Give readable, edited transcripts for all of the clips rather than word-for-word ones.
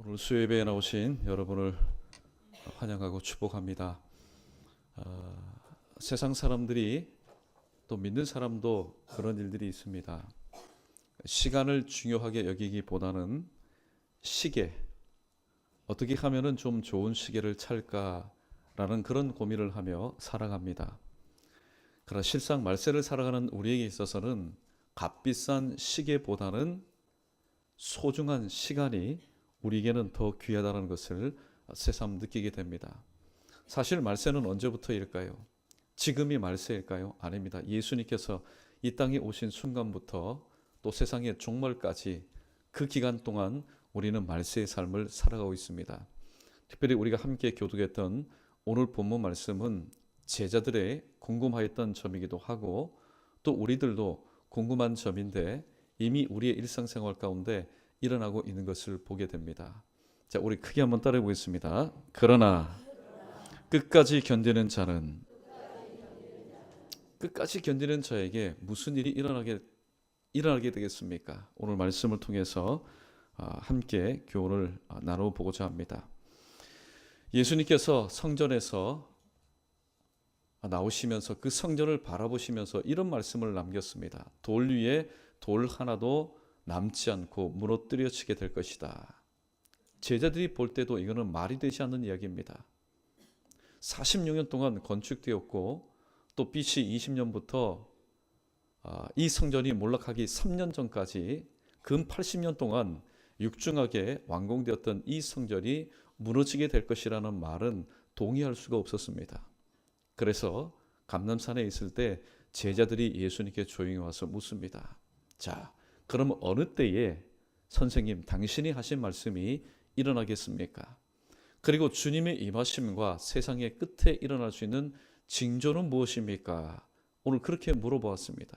오늘 수요예배에 나오신 여러분을 환영하고 축복합니다. 세상 사람들이 또 믿는 사람도 그런 일들이 있습니다. 시간을 중요하게 여기기보다는 시계, 어떻게 하면은 좀 좋은 시계를 찰까라는 그런 고민을 하며 살아갑니다. 그러나 실상 말세를 살아가는 우리에게 있어서는 값비싼 시계보다는 소중한 시간이 우리에게는 더 귀하다는 것을 새삼 느끼게 됩니다. 사실 말세는 언제부터일까요? 지금이 말세일까요? 아닙니다. 예수님께서 이 땅에 오신 순간부터 또 세상의 종말까지 그 기간 동안 우리는 말세의 삶을 살아가고 있습니다. 특별히 우리가 함께 교독했던 오늘 본문 말씀은 제자들의 궁금하였던 점이기도 하고 또 우리들도 궁금한 점인데 이미 우리의 일상생활 가운데 일어나고 있는 것을 보게 됩니다. 자, 우리 크게 한번 따라해 보겠습니다. 그러나 끝까지 견디는 자는, 끝까지 견디는 자에게 무슨 일이 일어나게 되겠습니까? 오늘 말씀을 통해서 함께 교훈을 나눠보고자 합니다. 예수님께서 성전에서 나오시면서 그 성전을 바라보시면서 이런 말씀을 남겼습니다. 돌 위에 돌 하나도 남지 않고 무너뜨려지게 될 것이다. 제자들이 볼 때도 이거는 말이 되지 않는 이야기입니다. 46년 동안 건축되었고 또 BC 20년부터 이 성전이 몰락하기 3년 전까지 근 80년 동안 육중하게 완공되었던 이 성전이 무너지게 될 것이라는 말은 동의할 수가 없었습니다. 그래서 감람산에 있을 때 제자들이 예수님께 조용히 와서 묻습니다. 자, 그럼 어느 때에 선생님 당신이 하신 말씀이 일어나겠습니까? 그리고 주님의 임하심과 세상의 끝에 일어날 수 있는 징조는 무엇입니까? 오늘 그렇게 물어보았습니다.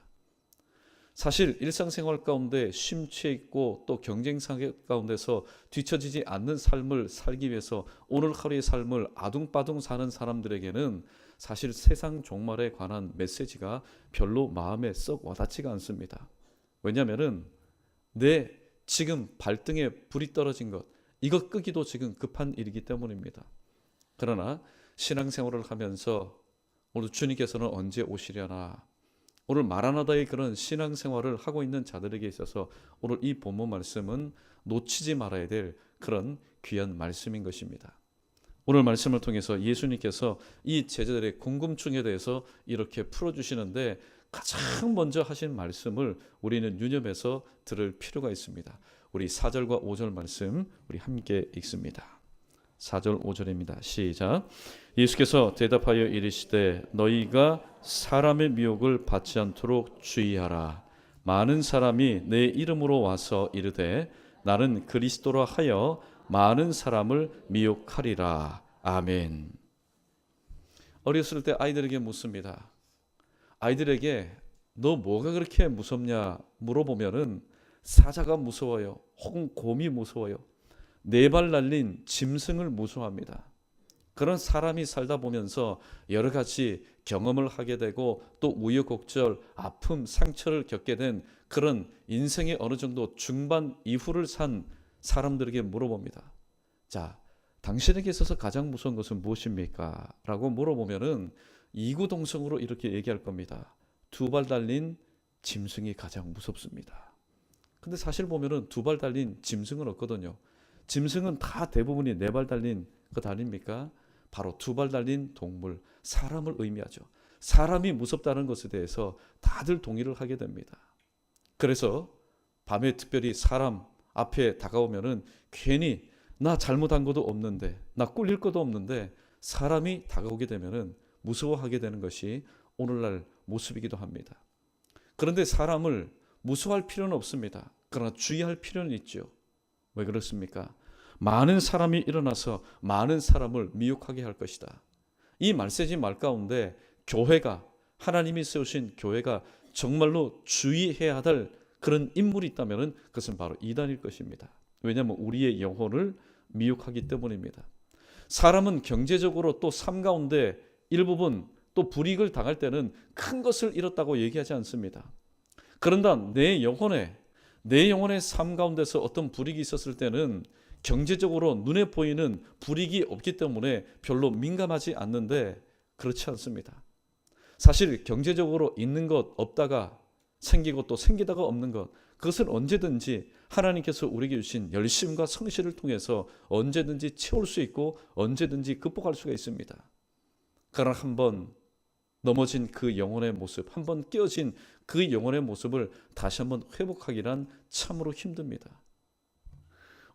사실 일상생활 가운데 심취해 있고 또 경쟁상 가운데서 뒤처지지 않는 삶을 살기 위해서 오늘 하루의 삶을 아둥바둥 사는 사람들에게는 사실 세상 종말에 관한 메시지가 별로 마음에 썩 와닿지가 않습니다. 왜냐하면 내 지금 발등에 불이 떨어진 것, 이것 끄기도 지금 급한 일이기 때문입니다. 그러나 신앙생활을 하면서 오늘 주님께서는 언제 오시려나, 오늘 마라나다의 그런 신앙생활을 하고 있는 자들에게 있어서 오늘 이 본문 말씀은 놓치지 말아야 될 그런 귀한 말씀인 것입니다. 오늘 말씀을 통해서 예수님께서 이 제자들의 궁금증에 대해서 이렇게 풀어주시는데 가장 먼저 하신 말씀을 우리는 유념해서 들을 필요가 있습니다. 우리 4절과 5절 말씀 우리 함께 읽습니다. 4절 5절입니다. 시작. 예수께서 대답하여 이르시되 너희가 사람의 미혹을 받지 않도록 주의하라. 많은 사람이 내 이름으로 와서 이르되 나는 그리스도라 하여 많은 사람을 미혹하리라. 아멘. 어렸을 때 아이들에게 묻습니다. 아이들에게 너 뭐가 그렇게 무섭냐 물어보면은 사자가 무서워요. 혹은 곰이 무서워요. 네 발 날린 짐승을 무서워합니다. 그런 사람이 살다 보면서 여러 가지 경험을 하게 되고 또 우여곡절, 아픔, 상처를 겪게 된 그런 인생의 어느 정도 중반 이후를 산 사람들에게 물어봅니다. 자, 당신에게 있어서 가장 무서운 것은 무엇입니까? 라고 물어보면은 이구동성으로 이렇게 얘기할 겁니다. 두 발 달린 짐승이 가장 무섭습니다. 근데 사실 보면은 두 발 달린 짐승은 없거든요. 짐승은 다 대부분이 네 발 달린 것 아닙니까? 바로 두 발 달린 동물, 사람을 의미하죠. 사람이 무섭다는 것에 대해서 다들 동의를 하게 됩니다. 그래서 밤에 특별히 사람 앞에 다가오면은 괜히 나 잘못한 것도 없는데, 나 꿀릴 것도 없는데 사람이 다가오게 되면은 무서워하게 되는 것이 오늘날 모습이기도 합니다. 그런데 사람을 무서워할 필요는 없습니다. 그러나 주의할 필요는 있죠. 왜 그렇습니까? 많은 사람이 일어나서 많은 사람을 미혹하게 할 것이다. 이 말세지 말 가운데 교회가, 하나님이 세우신 교회가 정말로 주의해야 할 그런 인물이 있다면 그것은 바로 이단일 것입니다. 왜냐하면 우리의 영혼을 미혹하기 때문입니다. 사람은 경제적으로 또 삶 가운데 일부분 또 불이익을 당할 때는 큰 것을 잃었다고 얘기하지 않습니다. 그런다 내 영혼의 삶 가운데서 어떤 불이익이 있었을 때는 경제적으로 눈에 보이는 불이익이 없기 때문에 별로 민감하지 않는데 그렇지 않습니다. 사실 경제적으로 있는 것 없다가 생기고 또 생기다가 없는 것, 그것은 언제든지 하나님께서 우리에게 주신 열심과 성실을 통해서 언제든지 채울 수 있고 언제든지 극복할 수가 있습니다. 그러나 한번 넘어진 그 영혼의 모습, 한번 깨어진 그 영혼의 모습을 다시 한번 회복하기란 참으로 힘듭니다.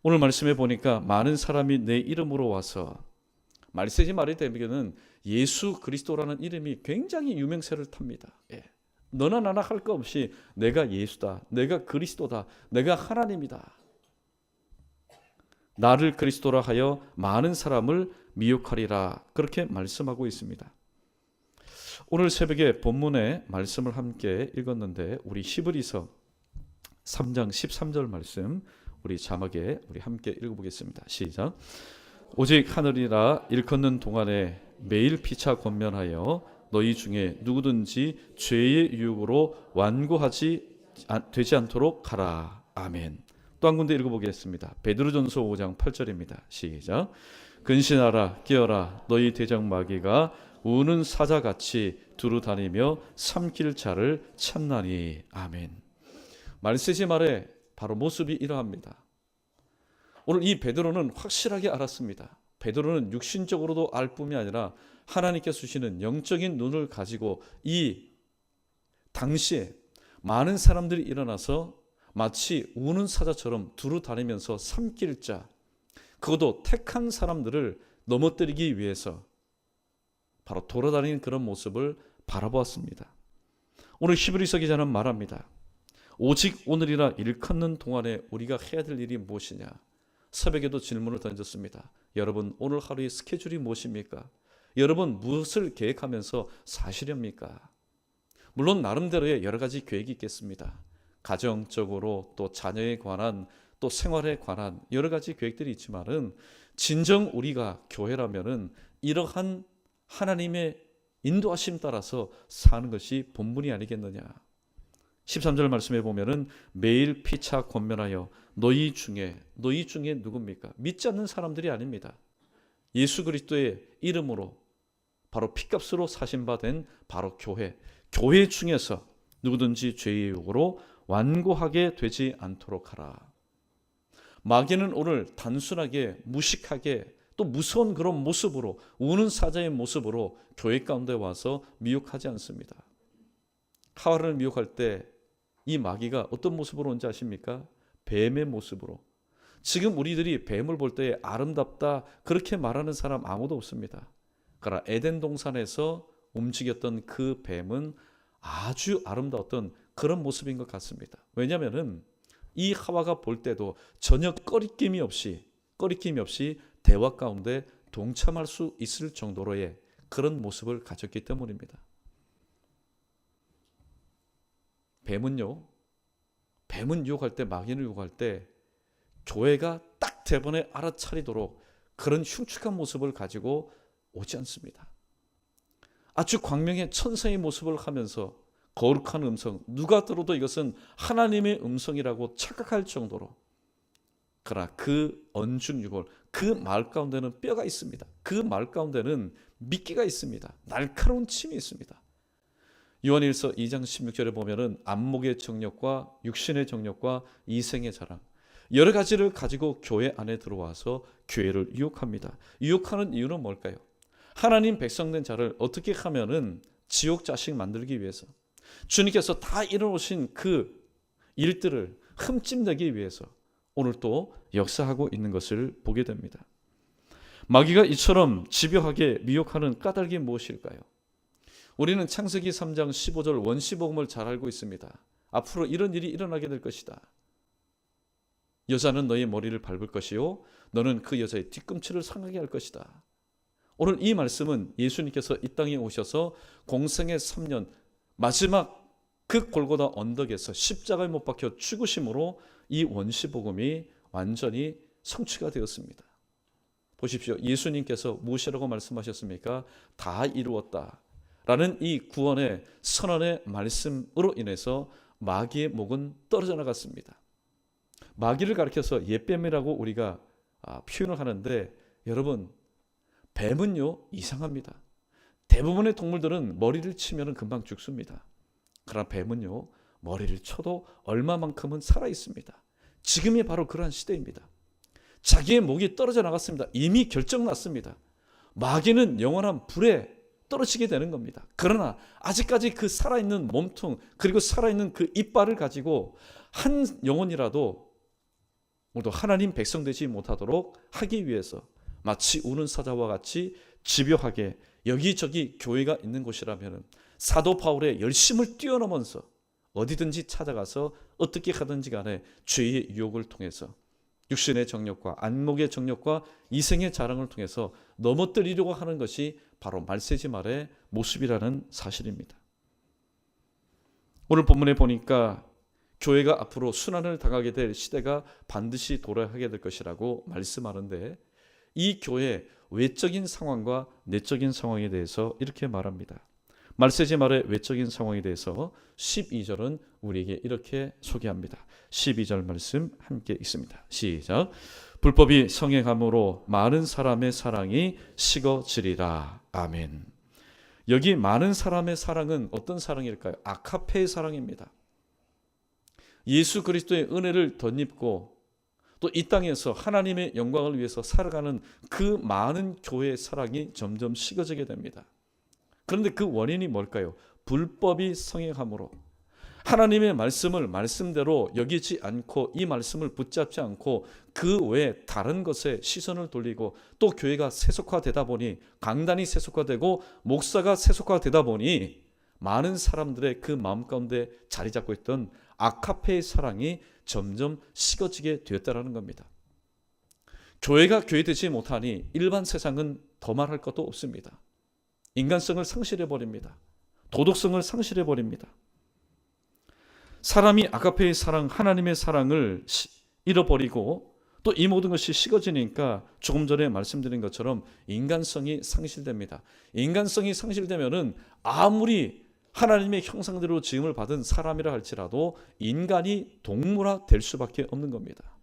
오늘 말씀해 보니까 많은 사람이 내 이름으로 와서, 말세지 말이 되면은 예수 그리스도라는 이름이 굉장히 유명세를 탑니다. 너나 나나 할 것 없이 내가 예수다, 내가 그리스도다, 내가 하나님이다. 나를 그리스도라 하여 많은 사람을 미혹하리라, 그렇게 말씀하고 있습니다. 오늘 새벽에 본문의 말씀을 함께 읽었는데 우리 히브리서 3장 13절 말씀 우리 자막에 우리 함께 읽어보겠습니다. 시작. 오직 하늘이라 일컫는 동안에 매일 피차 권면하여 너희 중에 누구든지 죄의 유혹으로 완고하지 되지 않도록 하라. 아멘. 또 한 군데 읽어보겠습니다. 베드로전서 5장 8절입니다. 시작. 근신하라, 깨어라. 너희 대장 마귀가 우는 사자같이 두루 다니며 삼킬 자를 찾나니. 아멘. 말세지 말에 바로 모습이 이러합니다. 오늘 이 베드로는 확실하게 알았습니다. 베드로는 육신적으로도 알 뿐이 아니라 하나님께서 주시는 영적인 눈을 가지고 이 당시에 많은 사람들이 일어나서 마치 우는 사자처럼 두루 다니면서 삼킬 자, 그것도 택한 사람들을 넘어뜨리기 위해서 바로 돌아다니는 그런 모습을 바라보았습니다. 오늘 히브리서 기자는 말합니다. 오직 오늘이라 일컫는 동안에 우리가 해야 될 일이 무엇이냐? 새벽에도 질문을 던졌습니다. 여러분, 오늘 하루의 스케줄이 무엇입니까? 여러분, 무엇을 계획하면서 사시렵니까? 물론 나름대로의 여러 가지 계획이 있겠습니다. 가정적으로 또 자녀에 관한 또 생활에 관한 여러 가지 계획들이 있지만은 진정 우리가 교회라면은 이러한 하나님의 인도하심 따라서 사는 것이 본분이 아니겠느냐. 13절 말씀에 보면은 매일 피차 권면하여 너희 중에 누굽니까? 믿지 않는 사람들이 아닙니다. 예수 그리스도의 이름으로 바로 피값으로 사신 바 된 바로 교회 중에서 누구든지 죄의 유혹으로 완고하게 되지 않도록 하라. 마귀는 오늘 단순하게 무식하게 또 무서운 그런 모습으로 우는 사자의 모습으로 교회 가운데 와서 미혹하지 않습니다. 하와를 미혹할 때 이 마귀가 어떤 모습으로 온지 아십니까? 뱀의 모습으로. 지금 우리들이 뱀을 볼 때 아름답다 그렇게 말하는 사람 아무도 없습니다. 그러나 에덴 동산에서 움직였던 그 뱀은 아주 아름다웠던 그런 모습인 것 같습니다. 왜냐하면 이 하와가 볼 때도 전혀 꺼리낌이 없이 대화 가운데 동참할 수 있을 정도로의 그런 모습을 가졌기 때문입니다. 뱀은 유혹할 때, 마귀를 유혹할 때 교회가 딱 대번에 알아차리도록 그런 흉측한 모습을 가지고 오지 않습니다. 아주 광명의 천사의 모습을 하면서 거룩한 음성, 누가 들어도 이것은 하나님의 음성이라고 착각할 정도로, 그러나 그 언중 유골, 그 말 가운데는 뼈가 있습니다. 그 말 가운데는 미끼가 있습니다. 날카로운 침이 있습니다. 요한일서 2장 16절에 보면은 안목의 정욕과 육신의 정욕과 이생의 자랑, 여러 가지를 가지고 교회 안에 들어와서 교회를 유혹합니다. 유혹하는 이유는 뭘까요? 하나님 백성된 자를 어떻게 하면은 지옥 자식 만들기 위해서, 주님께서 다 이뤄놓으신 그 일들을 흠집내기 위해서 오늘 또 역사하고 있는 것을 보게 됩니다. 마귀가 이처럼 집요하게 미혹하는 까닭이 무엇일까요? 우리는 창세기 3장 15절 원시복음을 잘 알고 있습니다. 앞으로 이런 일이 일어나게 될 것이다. 여자는 너의 머리를 밟을 것이요 너는 그 여자의 뒤꿈치를 상하게 할 것이다. 오늘 이 말씀은 예수님께서 이 땅에 오셔서 공생의 3년 마지막 그 골고다 언덕에서 십자가에 못 박혀 죽으심으로 이 원시복음이 완전히 성취가 되었습니다. 보십시오. 예수님께서 무엇이라고 말씀하셨습니까? 다 이루었다 라는 이 구원의 선언의 말씀으로 인해서 마귀의 목은 떨어져 나갔습니다. 마귀를 가리켜서 옛뱀이라고 우리가 표현을 하는데, 여러분, 뱀은요 이상합니다. 대부분의 동물들은 머리를 치면 금방 죽습니다. 그러나 뱀은요 머리를 쳐도 얼마만큼은 살아 있습니다. 지금이 바로 그러한 시대입니다. 자기의 목이 떨어져 나갔습니다. 이미 결정났습니다. 마귀는 영원한 불에 떨어지게 되는 겁니다. 그러나 아직까지 그 살아있는 몸통, 그리고 살아있는 그 이빨을 가지고 한 영혼이라도 오늘도 하나님 백성 되지 못하도록 하기 위해서 마치 우는 사자와 같이 집요하게 여기저기 교회가 있는 곳이라면 사도 바울의 열심을 뛰어넘어서 어디든지 찾아가서 어떻게 하든지 간에 죄의 유혹을 통해서 육신의 정욕과 안목의 정욕과 이생의 자랑을 통해서 넘어뜨리려고 하는 것이 바로 말세지 말의 모습이라는 사실입니다. 오늘 본문에 보니까 교회가 앞으로 순환을 당하게 될 시대가 반드시 도래하게 될 것이라고 말씀하는데, 이 교회의 외적인 상황과 내적인 상황에 대해서 이렇게 말합니다. 말세지 말의 외적인 상황에 대해서 12절은 우리에게 이렇게 소개합니다. 12절 말씀 함께 읽습니다. 시작. 불법이 성행함으로 많은 사람의 사랑이 식어지리라. 아멘. 여기 많은 사람의 사랑은 어떤 사랑일까요? 아카페의 사랑입니다. 예수 그리스도의 은혜를 덧입고 또 이 땅에서 하나님의 영광을 위해서 살아가는 그 많은 교회의 사랑이 점점 식어지게 됩니다. 그런데 그 원인이 뭘까요? 불법이 성행함으로, 하나님의 말씀을 말씀대로 여기지 않고 이 말씀을 붙잡지 않고 그 외에 다른 것에 시선을 돌리고, 또 교회가 세속화되다 보니, 강단이 세속화되고 목사가 세속화되다 보니 많은 사람들의 그 마음 가운데 자리 잡고 있던 아카페의 사랑이 점점 식어지게 되었다는 겁니다. 교회가 교회되지 못하니 일반 세상은 더 말할 것도 없습니다. 인간성을 상실해버립니다. 도덕성을 상실해버립니다. 사람이 아카페의 사랑, 하나님의 사랑을 잃어버리고 또 이 모든 것이 식어지니까 조금 전에 말씀드린 것처럼 인간성이 상실됩니다. 인간성이 상실되면은 아무리 하나님의 형상대로 지음을 받은 사람이라 할지라도 인간이 동물화 될 수밖에 없는 겁니다.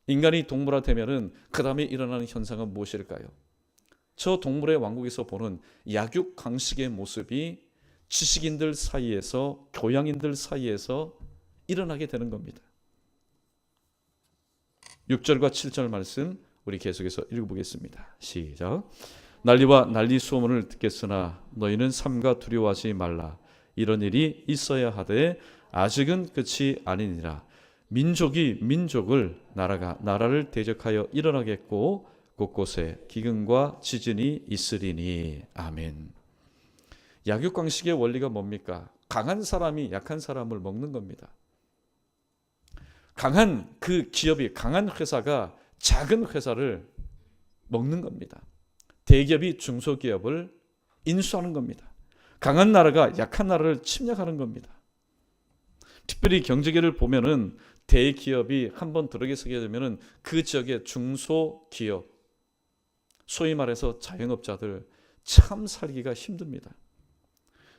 인간이 동물화 되면은 그 다음에 일어나는 현상은 무엇일까요? 저 동물의 왕국에서 보는 약육강식의 모습이 지식인들 사이에서, 교양인들 사이에서 일어나게 되는 겁니다. 6절과 7절 말씀 우리 계속해서 읽어보겠습니다. 시작. 난리와 난리 소문을 듣겠으나 너희는 삼가 두려워하지 말라. 이런 일이 있어야 하되 아직은 끝이 아니니라. 민족이 민족을, 나라가 나라를 대적하여 일어나겠고 곳곳에 기근과 지진이 있으리니. 아멘. 약육강식의 원리가 뭡니까? 강한 사람이 약한 사람을 먹는 겁니다. 강한 그 기업이, 강한 회사가 작은 회사를 먹는 겁니다. 대기업이 중소기업을 인수하는 겁니다. 강한 나라가 약한 나라를 침략하는 겁니다. 특별히 경제계를 보면은 대기업이 한번 들어서게 되면은 그 지역의 중소기업, 소위 말해서 자영업자들 참 살기가 힘듭니다.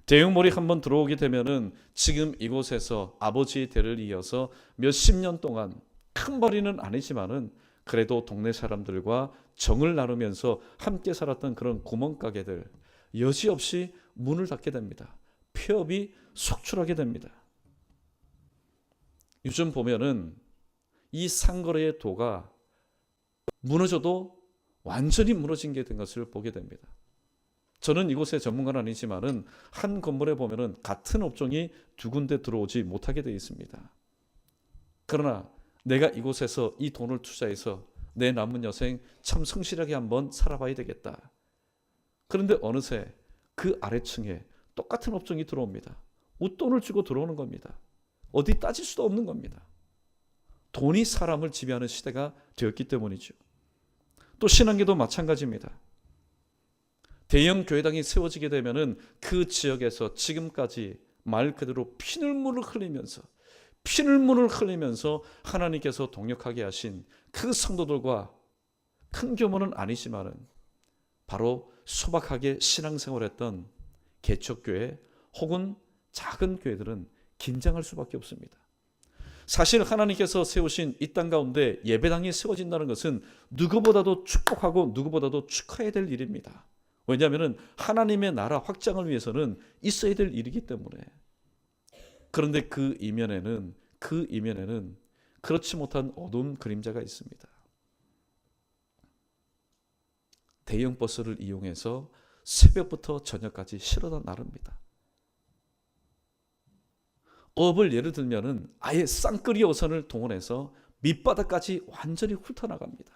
대형몰이 한번 들어오게 되면은 지금 이곳에서 아버지의 대를 이어서 몇십 년 동안 큰 벌이는 아니지만은 그래도 동네 사람들과 정을 나누면서 함께 살았던 그런 구멍가게들 여지없이 문을 닫게 됩니다. 폐업이 속출하게 됩니다. 요즘 보면은 이 상거래의 도가 무너져도 완전히 무너진 게 된 것을 보게 됩니다. 저는 이곳의 전문가는 아니지만은 한 건물에 보면은 같은 업종이 두 군데 들어오지 못하게 되어 있습니다. 그러나 내가 이곳에서 이 돈을 투자해서 내 남은 여생 참 성실하게 한번 살아봐야 되겠다. 그런데 어느새 그 아래층에 똑같은 업종이 들어옵니다. 웃돈을 주고 들어오는 겁니다. 어디 따질 수도 없는 겁니다. 돈이 사람을 지배하는 시대가 되었기 때문이죠. 또 신앙계도 마찬가지입니다. 대형 교회당이 세워지게 되면은 그 지역에서 지금까지 말 그대로 피눈물을 흘리면서 하나님께서 동역하게 하신 그 성도들과 큰 규모는 아니지만은 바로 소박하게 신앙생활했던 개척교회 혹은 작은 교회들은 긴장할 수밖에 없습니다. 사실 하나님께서 세우신 이 땅 가운데 예배당이 세워진다는 것은 누구보다도 축복하고 누구보다도 축하해야 될 일입니다. 왜냐하면 하나님의 나라 확장을 위해서는 있어야 될 일이기 때문에. 그런데 그 이면에는 그렇지 못한 어두운 그림자가 있습니다. 대형 버스를 이용해서 새벽부터 저녁까지 실어다 나릅니다. 업을 예를 들면은 아예 쌍끌이 어선을 동원해서 밑바닥까지 완전히 훑어나갑니다.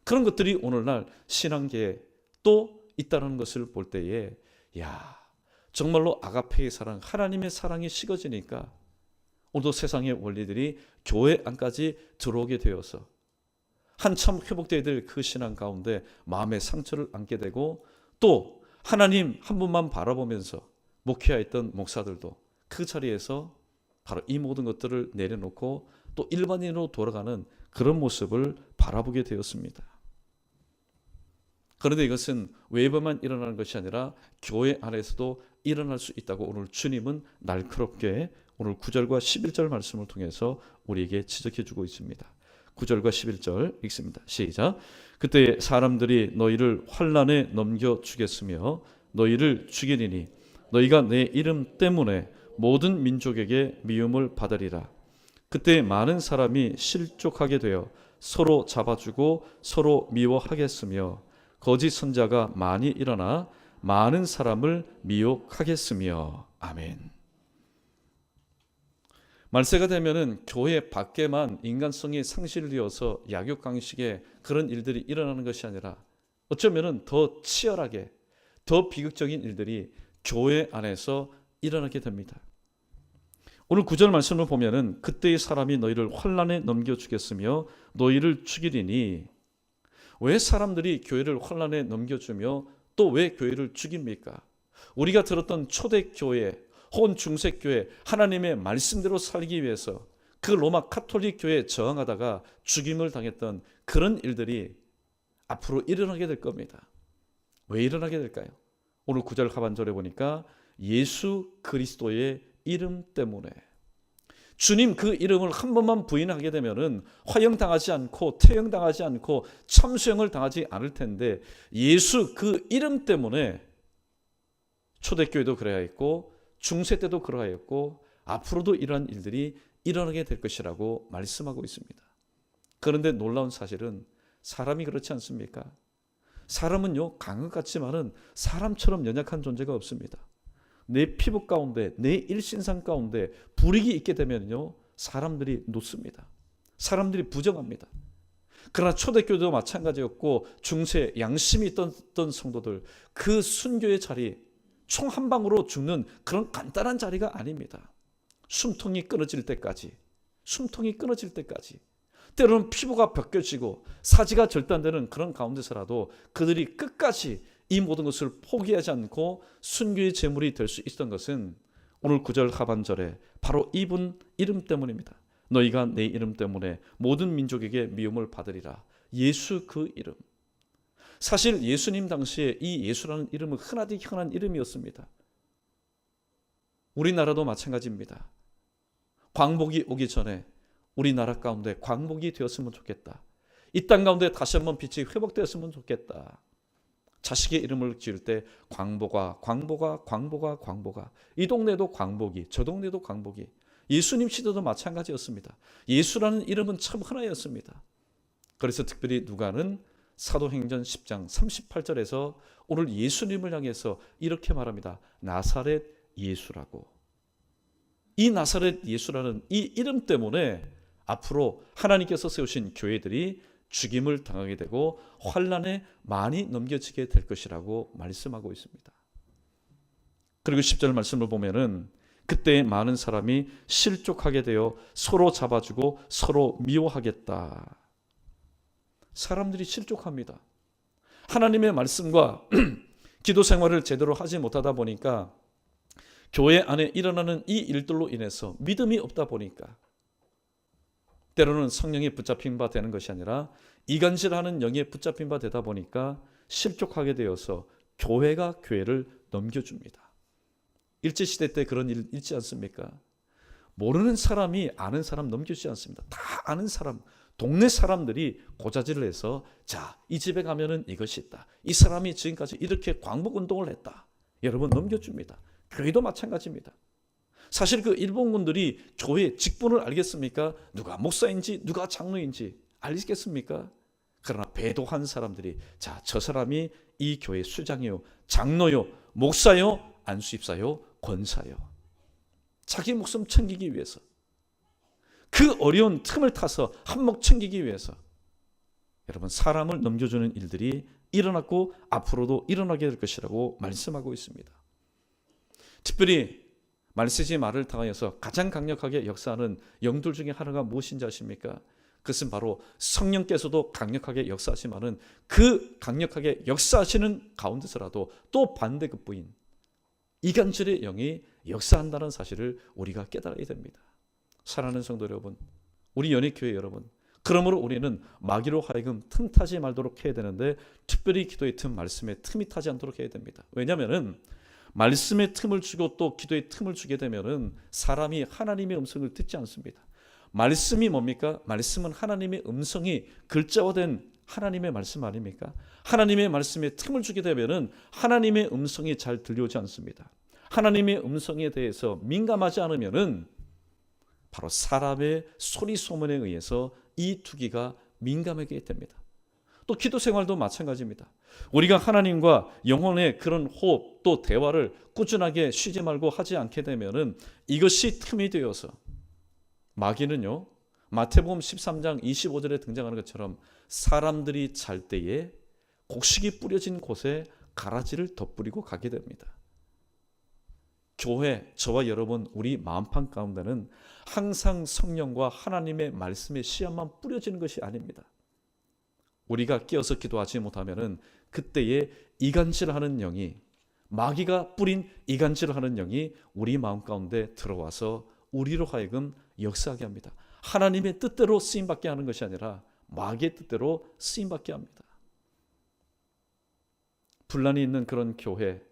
그런 것들이 오늘날 신앙계에 또 있다는 것을 볼 때에 정말로 아가페의 사랑, 하나님의 사랑이 식어지니까 오늘도 세상의 원리들이 교회 안까지 들어오게 되어서 한참 회복되어야 될 그 신앙 가운데 마음의 상처를 안게 되고, 또 하나님 한 분만 바라보면서 목회하였던 목사들도 그 자리에서 바로 이 모든 것들을 내려놓고 또 일반인으로 돌아가는 그런 모습을 바라보게 되었습니다. 그런데 이것은 외부만 일어나는 것이 아니라 교회 안에서도 일어날 수 있다고 오늘 주님은 날카롭게 오늘 9절과 11절 말씀을 통해서 우리에게 지적해 주고 있습니다. 9절과 11절 읽습니다. 시작. 그때 사람들이 너희를 환난에 넘겨주겠으며 너희를 죽이리니 너희가 내 이름 때문에 모든 민족에게 미움을 받으리라. 그때 많은 사람이 실족하게 되어 서로 잡아주고 서로 미워하겠으며 거짓 선자가 많이 일어나 많은 사람을 미혹하겠으며. 아멘. 말세가 되면은 교회 밖에만 인간성이 상실되어서 약육강식의 그런 일들이 일어나는 것이 아니라 어쩌면은 더 치열하게 더 비극적인 일들이 교회 안에서 일어나게 됩니다. 오늘 9절 말씀을 보면은 그때의 사람이 너희를 환난에 넘겨주겠으며 너희를 죽이리니, 왜 사람들이 교회를 환난에 넘겨주며 또 왜 교회를 죽입니까? 우리가 들었던 초대교회 혹은 중세교회 하나님의 말씀대로 살기 위해서 그 로마 카톨릭 교회에 저항하다가 죽임을 당했던 그런 일들이 앞으로 일어나게 될 겁니다. 왜 일어나게 될까요? 오늘 9절 하반절에 보니까 예수 그리스도의 이름 때문에. 주님 그 이름을 한 번만 부인하게 되면은 화형당하지 않고 태형당하지 않고 참수형을 당하지 않을 텐데, 예수 그 이름 때문에 초대교회도 그래야 했고 중세 때도 그러야 했고 앞으로도 이러한 일들이 일어나게 될 것이라고 말씀하고 있습니다. 그런데 놀라운 사실은 사람이 그렇지 않습니까? 사람은요 강한 것 같지만은 사람처럼 연약한 존재가 없습니다. 내 피부 가운데 내 일신상 가운데 불이익이 있게 되면요 사람들이 놓습니다. 사람들이 부정합니다. 그러나 초대교회도 마찬가지였고 중세 양심이 있던 성도들, 그 순교의 자리, 총 한 방으로 죽는 그런 간단한 자리가 아닙니다. 숨통이 끊어질 때까지, 때로는 피부가 벗겨지고 사지가 절단되는 그런 가운데서라도 그들이 끝까지 이 모든 것을 포기하지 않고 순교의 제물이 될 수 있었던 것은 오늘 9절 하반절에 바로 이분 이름 때문입니다. 너희가 내 이름 때문에 모든 민족에게 미움을 받으리라. 예수 그 이름. 사실 예수님 당시에 이 예수라는 이름은 흔하디 흔한 이름이었습니다. 우리나라도 마찬가지입니다. 광복이 오기 전에 우리나라 가운데 광복이 되었으면 좋겠다. 이 땅 가운데 다시 한번 빛이 회복되었으면 좋겠다. 자식의 이름을 지을 때 광복아, 이 동네도 광복이, 저 동네도 광복이. 예수님 시대도 마찬가지였습니다. 예수라는 이름은 참 흔하였습니다. 그래서 특별히 누가는 사도행전 10장 38절에서 오늘 예수님을 향해서 이렇게 말합니다. 나사렛 예수라고. 이 나사렛 예수라는 이 이름 때문에 앞으로 하나님께서 세우신 교회들이 죽임을 당하게 되고 환난에 많이 넘겨지게 될 것이라고 말씀하고 있습니다. 그리고 10절 말씀을 보면은 그때 많은 사람이 실족하게 되어 서로 잡아주고 서로 미워하겠다. 사람들이 실족합니다. 하나님의 말씀과 기도 생활을 제대로 하지 못하다 보니까 교회 안에 일어나는 이 일들로 인해서 믿음이 없다 보니까 때로는 성령에 붙잡힌 바 되는 것이 아니라 이간질하는 영에 붙잡힌 바 되다 보니까 실족하게 되어서 교회가 교회를 넘겨줍니다. 일제시대 때 그런 일 있지 않습니까? 모르는 사람이 아는 사람 넘겨주지 않습니다. 다 아는 사람, 동네 사람들이 고자질을 해서 자, 이 집에 가면은 이것이 있다. 이 사람이 지금까지 이렇게 광복운동을 했다. 여러분 넘겨줍니다. 교회도 마찬가지입니다. 사실 그 일본군들이 교회 직분을 알겠습니까? 누가 목사인지 누가 장로인지 알겠습니까? 그러나 배도한 사람들이 자, 저 사람이 이 교회 수장이요, 장로요, 목사요, 안수입사요, 권사요. 자기 목숨 챙기기 위해서, 그 어려운 틈을 타서 한몫 챙기기 위해서 여러분 사람을 넘겨주는 일들이 일어났고 앞으로도 일어나게 될 것이라고 말씀하고 있습니다. 특별히 말세지 말을 당하여서 가장 강력하게 역사하는 영들 중에 하나가 무엇인지 아십니까? 그것은 바로 성령께서도 강력하게 역사하시지만은 그 강력하게 역사하시는 가운데서라도 또 반대급부인 이간질의 영이 역사한다는 사실을 우리가 깨달아야 됩니다. 사랑하는 성도 여러분, 우리 연희교회 여러분, 그러므로 우리는 마귀로 하여금 틈 타지 말도록 해야 되는데 특별히 기도의 틈, 말씀의 틈이 타지 않도록 해야 됩니다. 왜냐하면 말씀의 틈을 주고 또 기도의 틈을 주게 되면은 사람이 하나님의 음성을 듣지 않습니다. 말씀이 뭡니까? 말씀은 하나님의 음성이 글자화된 하나님의 말씀 아닙니까? 하나님의 말씀에 틈을 주게 되면은 하나님의 음성이 잘 들려오지 않습니다. 하나님의 음성에 대해서 민감하지 않으면은 바로 사람의 소리 소문에 의해서 이 투기가 민감하게 됩니다. 또 기도 생활도 마찬가지입니다. 우리가 하나님과 영혼의 그런 호흡 또 대화를 꾸준하게 쉬지 말고 하지 않게 되면은 이것이 틈이 되어서 마귀는요, 마태복음 13장 25절에 등장하는 것처럼 사람들이 잘 때에 곡식이 뿌려진 곳에 가라지를 덧뿌리고 가게 됩니다. 교회, 저와 여러분, 우리 마음판 가운데는 항상 성령과 하나님의 말씀의 씨앗만 뿌려지는 것이 아닙니다. 우리가 깨어서 기도하지 못하면은 그때에 이간질하는 영이, 마귀가 뿌린 이간질하는 영이 우리 마음 가운데 들어와서 우리로 하여금 역사하게 합니다. 하나님의 뜻대로 쓰임받게 하는 것이 아니라 마귀의 뜻대로 쓰임받게 합니다. 분란이 있는 그런 교회,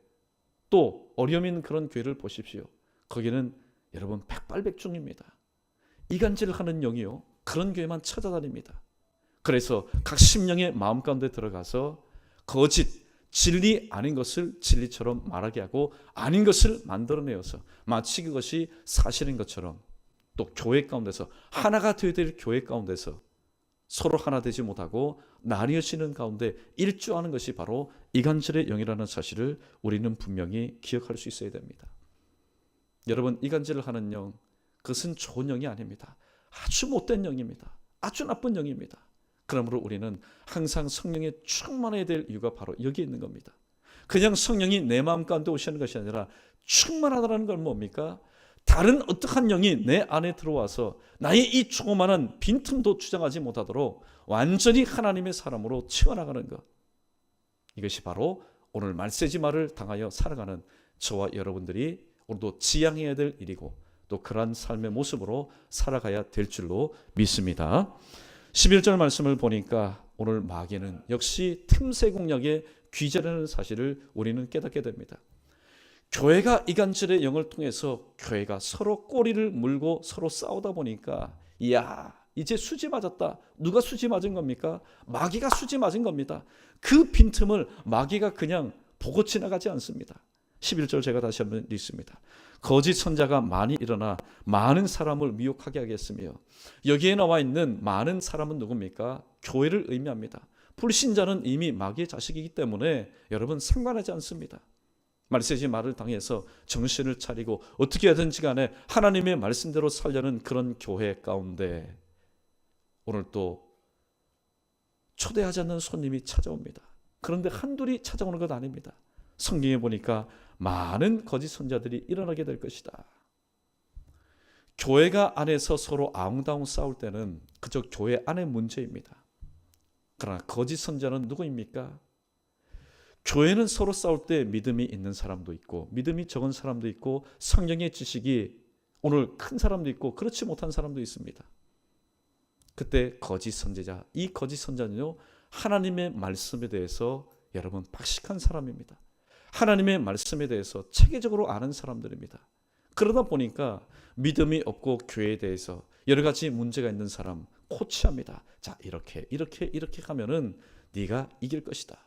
또 어려움이 있는 그런 교회를 보십시오. 거기는 여러분 백발백중입니다. 이간질하는 영이요, 그런 교회만 찾아다닙니다. 그래서 각 심령의 마음 가운데 들어가서 거짓, 진리 아닌 것을 진리처럼 말하게 하고 아닌 것을 만들어내어서 마치 그것이 사실인 것처럼 또 교회 가운데서 하나가 되어야 될 교회 가운데서 서로 하나 되지 못하고 나뉘어지는 가운데 일조하는 것이 바로 이간질의 영이라는 사실을 우리는 분명히 기억할 수 있어야 됩니다. 여러분, 이간질을 하는 영, 그것은 좋은 영이 아닙니다. 아주 못된 영입니다. 아주 나쁜 영입니다. 그러므로 우리는 항상 성령에 충만해야 될 이유가 바로 여기에 있는 겁니다. 그냥 성령이 내 마음 가운데 오시는 것이 아니라 충만하다는 건 뭡니까? 다른 어떠한 영이 내 안에 들어와서 나의 이 조그마한 빈틈도 주장하지 못하도록 완전히 하나님의 사람으로 채워나가는 것, 이것이 바로 오늘 말세지 말을 당하여 살아가는 저와 여러분들이 오늘도 지향해야 될 일이고 또 그러한 삶의 모습으로 살아가야 될 줄로 믿습니다. 11절 말씀을 보니까 오늘 마귀는 역시 틈새 공략의 귀재라는 사실을 우리는 깨닫게 됩니다. 교회가 이간질의 영을 통해서 교회가 서로 꼬리를 물고 서로 싸우다 보니까 이야, 이제 수지 맞았다. 누가 수지 맞은 겁니까? 마귀가 수지 맞은 겁니다. 그 빈틈을 마귀가 그냥 보고 지나가지 않습니다. 11절 제가 다시 한번 읽습니다. 거짓 선자가 많이 일어나 많은 사람을 미혹하게 하겠으며, 여기에 나와 있는 많은 사람은 누굽니까? 교회를 의미합니다. 불신자는 이미 마귀의 자식이기 때문에 여러분 상관하지 않습니다. 말세지 말을 당해서 정신을 차리고 어떻게 하든지 간에 하나님의 말씀대로 살려는 그런 교회 가운데 오늘 또 초대하지 않는 손님이 찾아옵니다. 그런데 한둘이 찾아오는 것 아닙니다. 성경에 보니까 많은 거짓 선자들이 일어나게 될 것이다. 교회가 안에서 서로 아웅다웅 싸울 때는 그저 교회 안의 문제입니다. 그러나 거짓 선자는 누구입니까? 교회는 서로 싸울 때 믿음이 있는 사람도 있고 믿음이 적은 사람도 있고 성경의 지식이 오늘 큰 사람도 있고 그렇지 못한 사람도 있습니다. 그때 거짓 선지자, 이 거짓 선자는요, 하나님의 말씀에 대해서 여러분 박식한 사람입니다. 하나님의 말씀에 대해서 체계적으로 아는 사람들입니다. 그러다 보니까 믿음이 없고 교회에 대해서 여러 가지 문제가 있는 사람 코치합니다. 자, 이렇게 가면은 네가 이길 것이다.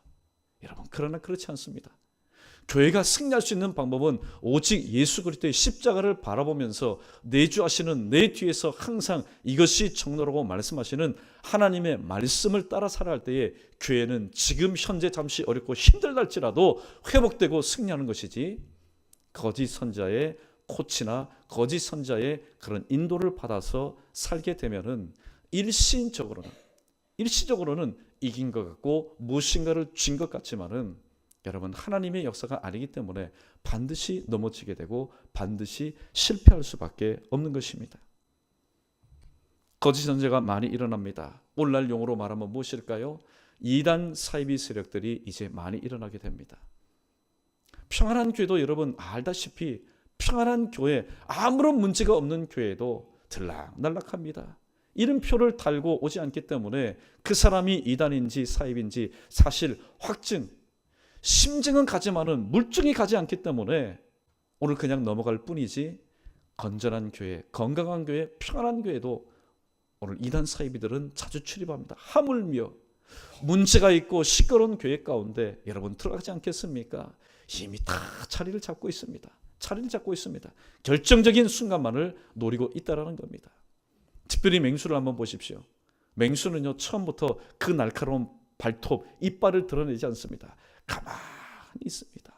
여러분, 그러나 그렇지 않습니다. 교회가 승리할 수 있는 방법은 오직 예수 그리스도의 십자가를 바라보면서 내주하시는 내 뒤에서 항상 이것이 정로라고 말씀하시는 하나님의 말씀을 따라 살아갈 때에 교회는 지금 현재 잠시 어렵고 힘들달지라도 회복되고 승리하는 것이지, 거짓 선자의 코치나 거짓 선자의 그런 인도를 받아서 살게 되면은 일시적으로는 이긴 것 같고 무엇인가를 쥔 것 같지만은 여러분, 하나님의 역사가 아니기 때문에 반드시 넘어지게 되고 반드시 실패할 수밖에 없는 것입니다. 거짓 선지자가 많이 일어납니다. 오늘날 용어로 말하면 무엇일까요? 이단 사이비 세력들이 이제 많이 일어나게 됩니다. 평안한 교회도 여러분 알다시피 평안한 교회, 아무런 문제가 없는 교회도 들락날락합니다. 이름표를 달고 오지 않기 때문에 그 사람이 이단인지 사입인지 사실 심증은 가지만은 물증이 가지 않기 때문에 오늘 그냥 넘어갈 뿐이지, 건전한 교회, 건강한 교회, 평안한 교회도 오늘 이단 사이비들은 자주 출입합니다. 하물며 문제가 있고 시끄러운 교회 가운데 여러분 들어가지 않겠습니까? 이미 다 자리를 잡고 있습니다. 결정적인 순간만을 노리고 있다라는 겁니다. 특별히 맹수를 한번 보십시오. 맹수는요, 처음부터 그 날카로운 발톱, 이빨을 드러내지 않습니다. 가만히 있습니다.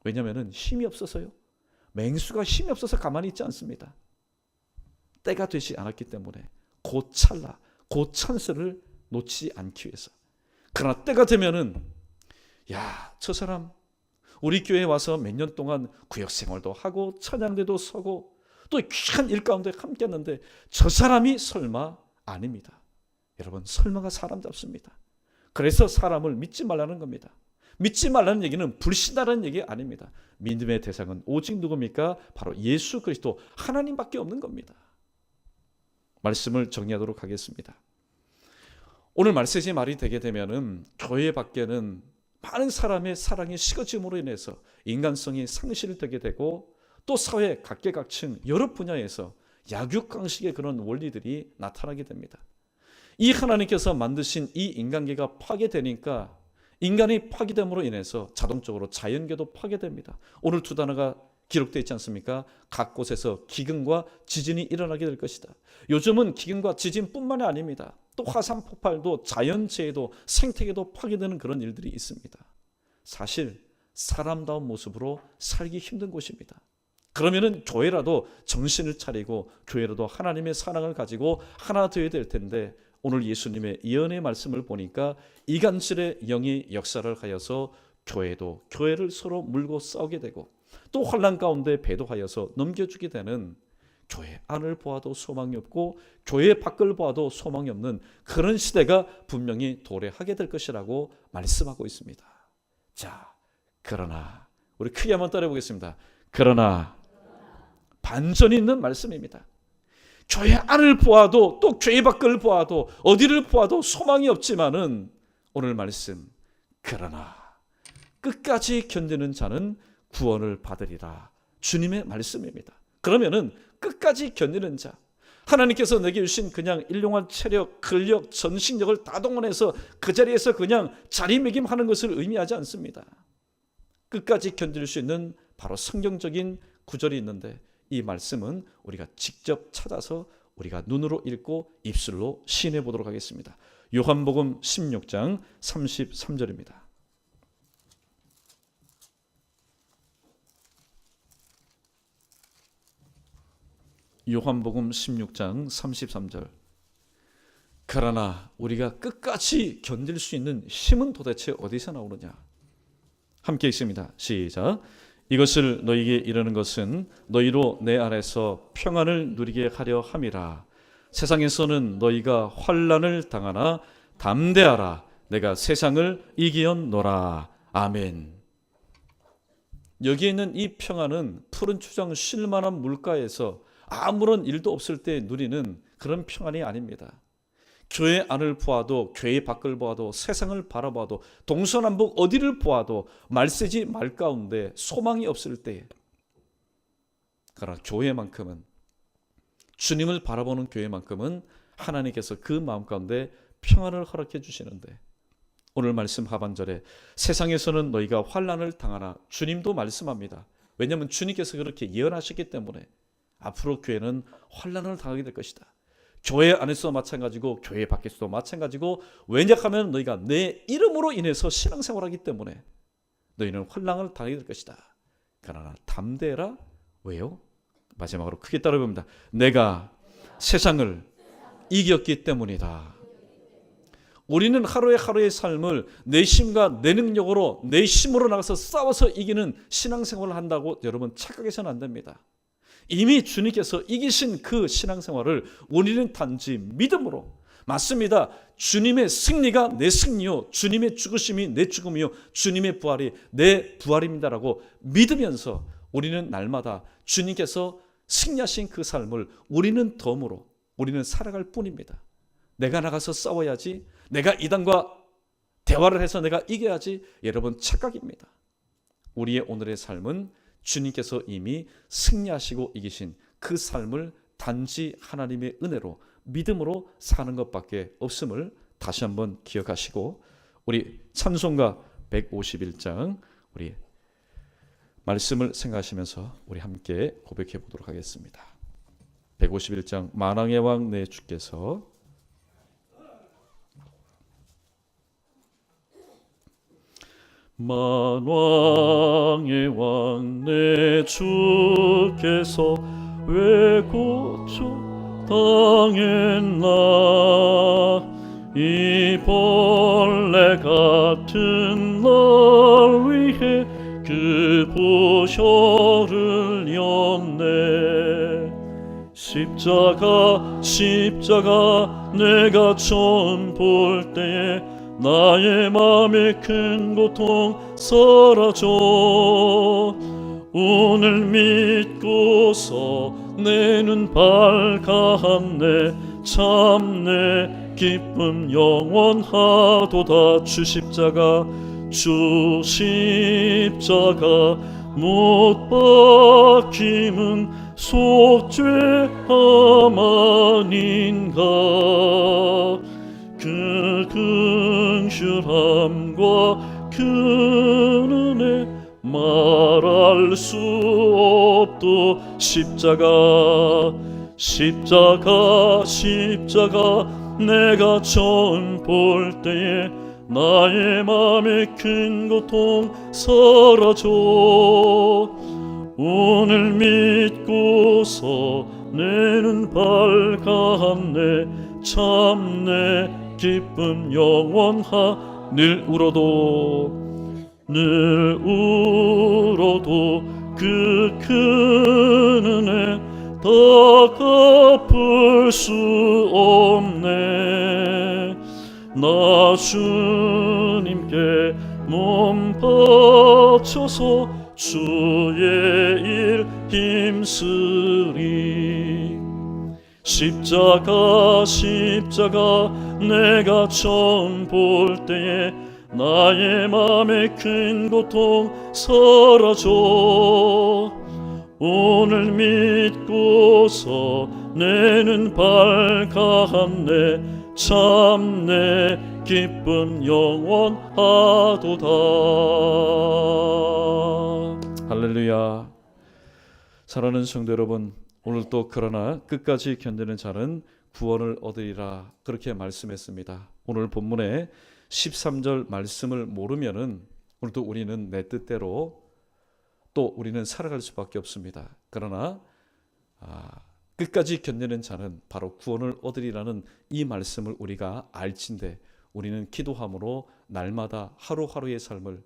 왜냐하면 힘이 없어서요. 맹수가 힘이 없어서 가만히 있지 않습니다. 때가 되지 않았기 때문에 곧 찰나, 곧 찬스를 놓치지 않기 위해서. 그러나 때가 되면은 저 사람 우리 교회에 와서 몇 년 동안 구역 생활도 하고 찬양대도 서고 또 귀한 일 가운데 함께 했는데 저 사람이 설마? 아닙니다. 여러분, 설마가 사람 잡습니다. 그래서 사람을 믿지 말라는 겁니다. 믿지 말라는 얘기는 불신하라는 얘기 아닙니다. 믿음의 대상은 오직 누굽니까? 바로 예수 그리스도 하나님밖에 없는 겁니다. 말씀을 정리하도록 하겠습니다. 오늘 말씀이 말이 되게 되면은 교회 밖에는 많은 사람의 사랑이 식어짐으로 인해서 인간성이 상실되게 되고 또 사회 각계각층 여러 분야에서 약육강식의 그런 원리들이 나타나게 됩니다. 이 하나님께서 만드신 이 인간계가 파괴되니까 인간이 파괴됨으로 인해서 자동적으로 자연계도 파괴됩니다. 오늘 두 단어가 기록되어 있지 않습니까? 각 곳에서 기근과 지진이 일어나게 될 것이다. 요즘은 기근과 지진뿐만이 아닙니다. 또 화산 폭발도 자연재해도 생태계도 파괴되는 그런 일들이 있습니다. 사실 사람다운 모습으로 살기 힘든 곳입니다. 그러면은 교회라도 정신을 차리고 교회라도 하나님의 사랑을 가지고 하나 되어야 될 텐데, 오늘 예수님의 예언의 말씀을 보니까 이간질의 영이 역사를 하여서 교회를 서로 물고 싸우게 되고 또 환난 가운데 배도하여서 넘겨주게 되는, 교회 안을 보아도 소망이 없고 교회 밖을 보아도 소망이 없는 그런 시대가 분명히 도래하게 될 것이라고 말씀하고 있습니다. 자, 그러나 우리 크게 한번 따라해보겠습니다. 그러나 반전이 있는 말씀입니다. 교회 안을 보아도 또 교회 밖을 보아도 어디를 보아도 소망이 없지만은 오늘 말씀, 그러나 끝까지 견디는 자는 구원을 받으리라, 주님의 말씀입니다. 그러면은 끝까지 견디는 자, 하나님께서 내게 주신 그냥 일용할 체력, 근력, 전신력을 다 동원해서 그 자리에서 그냥 자리매김하는 것을 의미하지 않습니다. 끝까지 견딜 수 있는 바로 성경적인 구절이 있는데, 이 말씀은 우리가 직접 찾아서 우리가 눈으로 읽고 입술로 시인해 보도록 하겠습니다. 요한복음 16장 33절입니다. 요한복음 16장 33절. 그러나 우리가 끝까지 견딜 수 있는 힘은 도대체 어디서 나오느냐? 함께 읽습니다. 시작. 이것을 너희에게 이르는 것은 너희로 내 안에서 평안을 누리게 하려 함이라. 세상에서는 너희가 환난을 당하나 담대하라. 내가 세상을 이기었노라. 아멘. 여기에 있는 이 평안은 푸른 초장 쉴만한 물가에서 아무런 일도 없을 때 누리는 그런 평안이 아닙니다. 교회 안을 보아도, 교회 밖을 보아도, 세상을 바라봐도, 동서남북 어디를 보아도 말세지 말 가운데 소망이 없을 때에, 그러나 교회만큼은, 주님을 바라보는 교회만큼은 하나님께서 그 마음 가운데 평안을 허락해 주시는데, 오늘 말씀 하반절에 세상에서는 너희가 환난을 당하나, 주님도 말씀합니다. 왜냐하면 주님께서 그렇게 예언하셨기 때문에 앞으로 교회는 환난을 당하게 될 것이다. 교회 안에서도 마찬가지고 교회 밖에서도 마찬가지고, 왜냐하면 너희가 내 이름으로 인해서 신앙생활하기 때문에 너희는 환난을 당하게 될 것이다. 그러나 담대해라. 왜요? 마지막으로 크게 따라해봅니다. 내가 세상을 이겼기 때문이다. 우리는 하루의 삶을 내 힘과 내 능력으로, 내 힘으로 나가서 싸워서 이기는 신앙생활을 한다고 여러분 착각해서는 안 됩니다. 이미 주님께서 이기신 그 신앙생활을 우리는 단지 믿음으로, 맞습니다. 주님의 승리가 내 승리요, 주님의 죽으심이 내 죽음이요, 주님의 부활이 내 부활입니다라고 믿으면서 우리는 날마다 주님께서 승리하신 그 삶을 우리는 덤으로 우리는 살아갈 뿐입니다. 내가 나가서 싸워야지, 내가 이단과 대화를 해서 내가 이겨야지, 여러분 착각입니다. 우리의 오늘의 삶은 주님께서 이미 승리하시고 이기신 그 삶을 단지 하나님의 은혜로, 믿음으로 사는 것밖에 없음을 다시 한번 기억하시고, 우리 찬송가 151장 우리 말씀을 생각하시면서 우리 함께 고백해 보도록 하겠습니다. 151장 만왕의 왕 내 주께서, 만왕의 왕 내 주께서 왜 고쳐 당했나. 이 벌레 같은 날 위해 그 보혈을 였네. 십자가 내가 처음 볼 때에 나의 맘의 큰 고통 사라져. 오늘 믿고서 내 눈 밝았네. 참내 기쁨 영원하도다. 주 십자가 못 박힘은 속죄함 아닌가. 그 긍휼함과 그 은혜 말할 수 없도. 십자가 내가 처음 볼 때에 나의 맘의 큰 고통 사라져. 오늘 믿고서 내 눈 밝았네. 참내 기쁨 영원하. 늘 울어도 그 큰 은혜 다 갚을 수 없네. 나 주님께 몸 바쳐서 주의 일 힘쓰리. 십자가 내가 처음 볼 때에 나의 맘의 큰 고통 사라져. 오늘 믿고서 내 눈 밝았네. 참내 기쁨 영원하도다. 할렐루야. 사랑하는 성도 여러분, 오늘 또 그러나 끝까지 견디는 자는 구원을 얻으리라, 그렇게 말씀했습니다. 오늘 본문의 13절 말씀을 모르면은 오늘도 우리는 내 뜻대로 또 우리는 살아갈 수밖에 없습니다. 그러나 끝까지 견디는 자는 바로 구원을 얻으리라는 이 말씀을 우리가 알진대 우리는 기도함으로 날마다 하루하루의 삶을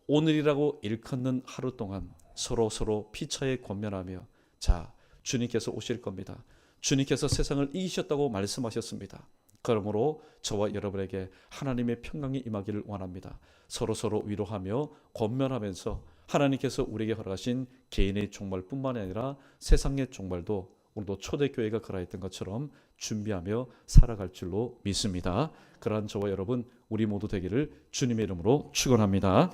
오늘이라고 일컫는 하루 동안 서로 피차에 권면하며, 자, 주님께서 오실 겁니다. 주님께서 세상을 이기셨다고 말씀하셨습니다. 그러므로 저와 여러분에게 하나님의 평강이 임하기를 원합니다. 서로 위로하며 권면하면서 하나님께서 우리에게 허락하신 개인의 종말뿐만 아니라 세상의 종말도 오늘도 초대교회가 그러했던 것처럼 준비하며 살아갈 줄로 믿습니다. 그러한 저와 여러분 우리 모두 되기를 주님의 이름으로 축원합니다.